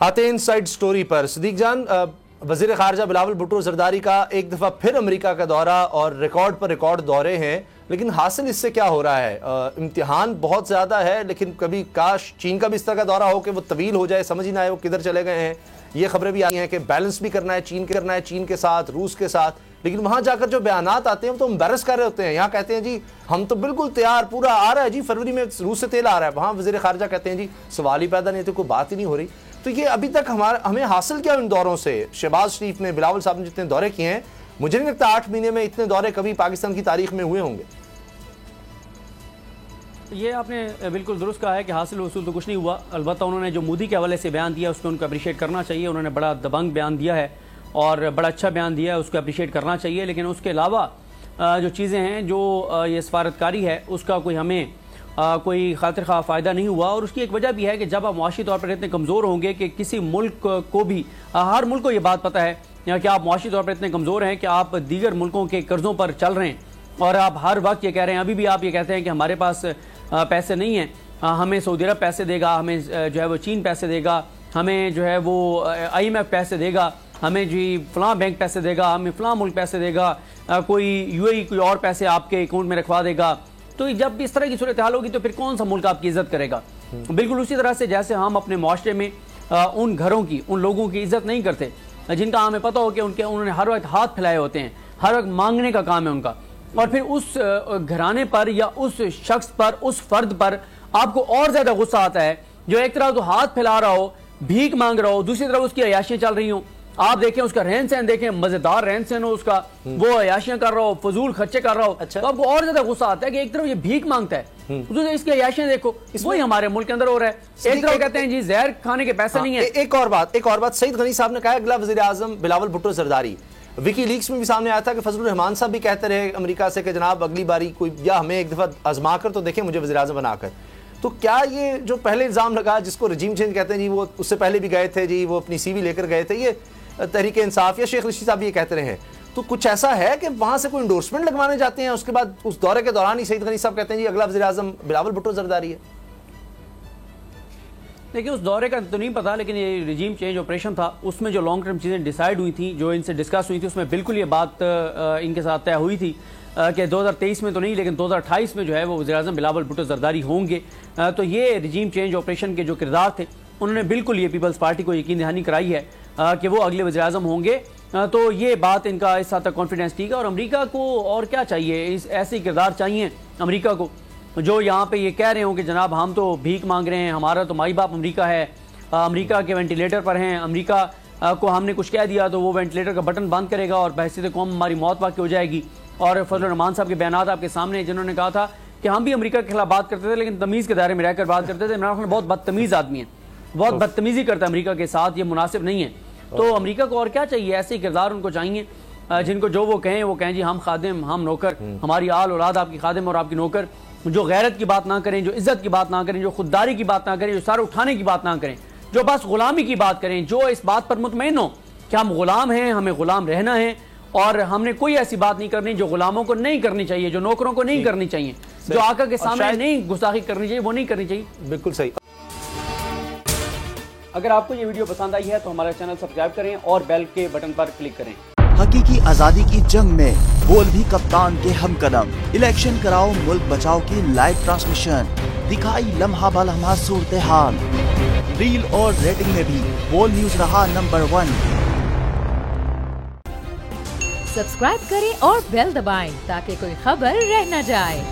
آتے ہیں side story پر. صدیق جان, وزیر خارجہ بلاول بھٹو زرداری کا ایک دفعہ پھر امریکہ کا دورہ اور ریکارڈ پر ریکارڈ دورے ہیں, لیکن حاصل اس سے کیا ہو رہا ہے؟ امتحان بہت زیادہ ہے, لیکن کبھی کاش چین کا بھی اس طرح کا دورہ ہو کہ وہ طویل ہو جائے, سمجھ ہی نہ آئے وہ کدھر چلے گئے ہیں. یہ خبریں بھی آئی ہیں کہ بیلنس بھی کرنا ہے چین کے ساتھ, روس کے ساتھ, لیکن وہاں جا کر جو بیانات آتے ہیں وہ تو امبیرس کر رہے ہوتے ہیں. یہاں کہتے ہیں جی ہم تو بالکل تیار, پورا آ رہا ہے جی, فروری میں روس سے تیل آ رہا ہے. وہاں وزیر خارجہ کہتے ہیں جی سوال ہی پیدا نہیں ہوتے, کوئی بات ہی نہیں ہو رہی. تو یہ ابھی تک ہمیں حاصل کیا ان دوروں سے؟ شہباز شریف نے, بلاول صاحب نے جتنے دورے کیے ہیں, مجھے نہیں لگتا 8 مہینے میں اتنے دورے کبھی پاکستان کی تاریخ میں ہوئے ہوں گے. یہ آپ نے بالکل درست کہا ہے کہ حاصل وصول تو کچھ نہیں ہوا. البتہ انہوں نے جو مودی کے حوالے سے بیان دیا اس کو ان کو اپریشیٹ کرنا چاہیے. انہوں نے بڑا دبنگ بیان دیا ہے اور بڑا اچھا بیان دیا ہے, اس کو اپریشیٹ کرنا چاہیے. لیکن اس کے علاوہ جو چیزیں ہیں, جو یہ سفارتکاری ہے, اس کا کوئی ہمیں کوئی خاطر خواہ فائدہ نہیں ہوا. اور اس کی ایک وجہ بھی ہے کہ جب آپ معاشی طور پر اتنے کمزور ہوں گے کہ کسی ملک کو بھی, ہر ملک کو یہ بات پتہ ہے کہ آپ معاشی طور پر اتنے کمزور ہیں کہ آپ دیگر ملکوں کے قرضوں پر چل رہے ہیں, اور آپ ہر وقت یہ کہہ رہے ہیں, ابھی بھی آپ یہ کہتے ہیں کہ ہمارے پاس پیسے نہیں ہیں, ہمیں سعودی عرب پیسے دے گا, ہمیں جو ہے وہ چین پیسے دے گا, ہمیں جو ہے وہ IMF پیسے دے گا, ہمیں جی فلاں بینک پیسے دے گا, ہمیں فلاں ملک پیسے دے گا, کوئی UAE کوئی اور پیسے آپ کے اکاؤنٹ میں رکھوا دے گا. تو جب اس طرح کی صورتحال ہوگی تو پھر کون سا ملک آپ کی عزت کرے گا؟ بالکل اسی طرح سے جیسے ہم اپنے معاشرے میں ان گھروں کی, ان لوگوں کی عزت نہیں کرتے جن کا ہمیں پتہ ہو کہ انہوں نے ہر وقت ہاتھ پھیلائے ہوتے ہیں, ہر وقت مانگنے کا کام ہے ان کا, اور پھر اس گھرانے پر یا اس شخص پر, اس فرد پر آپ کو اور زیادہ غصہ آتا ہے جو ایک طرح تو ہاتھ پھیلا رہا ہو, بھیک مانگ رہا ہو, دوسری طرف اس کی عیاشیاں چل رہی ہوں. آپ دیکھیں اس کا رہن سہن, دیکھیں مزیدار رہن سہن ہو اس کا, وہ عیاشیاں کر رہا ہو, فضول خرچے کر رہا ہو, تو آپ کو اور زیادہ غصہ آتا ہے کہ ایک طرف یہ بھیک مانگتا ہے, اس کی عیاشیاں دیکھو, وہی ہمارے ملک کے اندر ہو رہا ہے. ایک طرف کہتے ہیں جی زہر کھانے کے پیسے نہیں ہیں. ایک اور بات سعید غنی صاحب نے کہا, اگلا وزیر اعظم بلاول بھٹو زرداری. وکی لیکس میں بھی سامنے آیا تھا کہ فضل الرحمان صاحب بھی کہتے رہے امریکہ سے کہ جناب اگلی باری کوئی یا ہمیں ایک دفعہ آزما کر تو دیکھیں مجھے وزیر اعظم بنا کر. تو کیا یہ جو پہلے الزام لگا جس کو رجیم چینج کہتے ہیں جی, وہ اس سے پہلے بھی گئے تھے جی, وہ اپنی CV لے کر گئے تھے, یہ تحریک انصاف یا شیخ رشید صاحب یہ کہتے رہے ہیں, تو کچھ ایسا ہے کہ وہاں سے کوئی انڈورسمنٹ لگوانے جاتے ہیں, اس کے بعد اس دورے کے دوران ہی سعید غنی صاحب کہتے ہیں جی اگلا وزیر اعظم بلاول بھٹو زرداری ہے؟ دیکھیں اس دورے کا تو نہیں پتا, لیکن یہ رجیم چینج آپریشن تھا, اس میں جو لانگ ٹرم چیزیں ڈیسائیڈ ہوئی تھیں, جو ان سے ڈسکس ہوئی تھی, اس میں بالکل یہ بات ان کے ساتھ طے ہوئی تھی کہ 2023 میں تو نہیں لیکن 2028 میں جو ہے وہ وزیر اعظم بلاول بھٹو زرداری ہوں گے. تو یہ رجیم چینج آپریشن کے جو کردار تھے انہوں نے بالکل یہ پیپلز پارٹی کو یقین دہانی کرائی ہے کہ وہ اگلے وزیر اعظم ہوں گے. تو یہ بات ان کا اس حد تک کانفیڈنس ٹھیک ہے. اور امریکہ کو اور کیا چاہیے؟ ایسے کردار چاہیے امریکہ کو جو یہاں پہ یہ کہہ رہے ہوں کہ جناب ہم تو بھیک مانگ رہے ہیں, ہمارا تو مائی باپ امریکہ ہے, امریکہ کے وینٹیلیٹر پر ہیں, امریکہ کو ہم نے کچھ کہہ دیا تو وہ وینٹیلیٹر کا بٹن بند کرے گا اور بحیثیت قوم ہماری موت واقع ہو جائے گی. اور فضل الرحمان صاحب کے بیانات آپ کے سامنے, جنہوں نے کہا تھا کہ ہم بھی امریکہ کے خلاف بات کرتے تھے لیکن تمیز کے دائرے میں رہ کر بات کرتے تھے. عمران خان بہت بدتمیز آدمی ہے, بہت بدتمیزی کرتا ہے امریکہ کے ساتھ, یہ مناسب نہیں ہے. تو امریکہ کو اور کیا چاہیے؟ ایسے کردار ان کو چاہیے جن کو جو وہ کہیں جی ہم خادم, ہم نوکر, ہماری آل اولاد آپ کی خادم اور آپ کی نوکر, جو غیرت کی بات نہ کریں, جو عزت کی بات نہ کریں, جو خودداری کی بات نہ کریں, جو سر اٹھانے کی بات نہ کریں, جو بس غلامی کی بات کریں, جو اس بات پر مطمئن ہو کہ ہم غلام ہیں, ہمیں غلام رہنا ہے, اور ہم نے کوئی ایسی بات نہیں کرنی جو غلاموں کو نہیں کرنی چاہیے, جو نوکروں کو نہیں کرنی چاہیے, جو آقا کے سامنے نہیں گستاخی کرنی چاہیے, وہ نہیں کرنی چاہیے. بالکل صحیح. اگر آپ کو یہ ویڈیو پسند آئی ہے تو ہمارا چینل سبسکرائب کریں اور بیل کے بٹن پر کلک کریں. حقیقی آزادی کی جنگ میں بول بھی کپتان کے ہم قدم. الیکشن کراؤ ملک بچاؤ کی لائیو ٹرانسمیشن, دکھائی لمحہ بلمحہ صورتحال, ریل اور ریٹنگ میں بھی بول نیوز رہا نمبر 1. سبسکرائب کریں اور بیل دبائیں تاکہ کوئی خبر رہ نہ جائے.